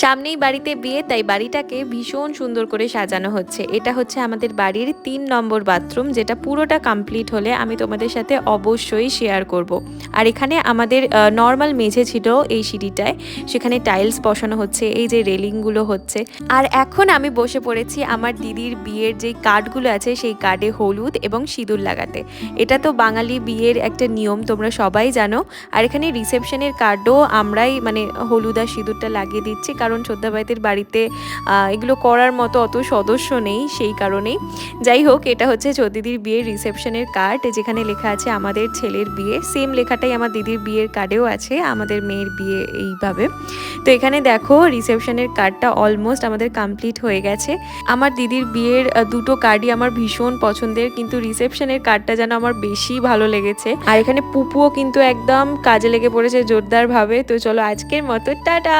সামনেই বাড়িতে বিয়ে, তাই বাড়িটাকে ভীষণ সুন্দর করে সাজানো হচ্ছে। এটা হচ্ছে আমাদের বাড়ির ৩ নম্বর বাথরুম, যেটা পুরোটা কমপ্লিট হলে আমি তোমাদের সাথে অবশ্যই শেয়ার করব। আর এখানে আমাদের নর্মাল মেঝে ছিল এই সিঁড়িটায়, সেখানে টাইলস বসানো হচ্ছে, এই যে রেলিংগুলো হচ্ছে। আর এখন আমি বসে পড়েছি আমার দিদির বিয়ের যে কার্ডগুলো আছে সেই কার্ডে হলুদ এবং সিঁদুর লাগাতে। এটা তো বাঙালি বিয়ের একটা নিয়ম, তোমরা সবাই জানো। আর এখানে রিসেপশনের কার্ডও আমরাই মানে হলুদ আর সিঁদুরটা লাগিয়ে দিচ্ছি, কারণ ছোদ্দাবাইদের বাড়িতে এগুলো করার মতো অত সদস্য নেই, সেই কারণেই। যাই হোক, এটা হচ্ছে দিদির বিয়ের রিসেপশনের কার্ড, যেখানে লেখা আছে আমাদের ছেলের বিয়ে। সেম লেখাটাই আমার দিদির বিয়ের কার্ডেও আছে, আমাদের মেয়ের বিয়ে এইভাবে। তো এখানে দেখো রিসেপশনের কার্ডটা অলমোস্ট আমাদের কমপ্লিট হয়ে গেছে। আমার দিদির বিয়ের দুটো কার্ডই আমার ভীষণ পছন্দের, কিন্তু রিসেপশনের কার্ডটা যেন আমার বেশি ভালো লেগেছে। আর এখানে পুপুও কিন্তু একদম কাজে লেগে পড়েছে জোরদার ভাবে। তো চলো আজকের মতো টাটা।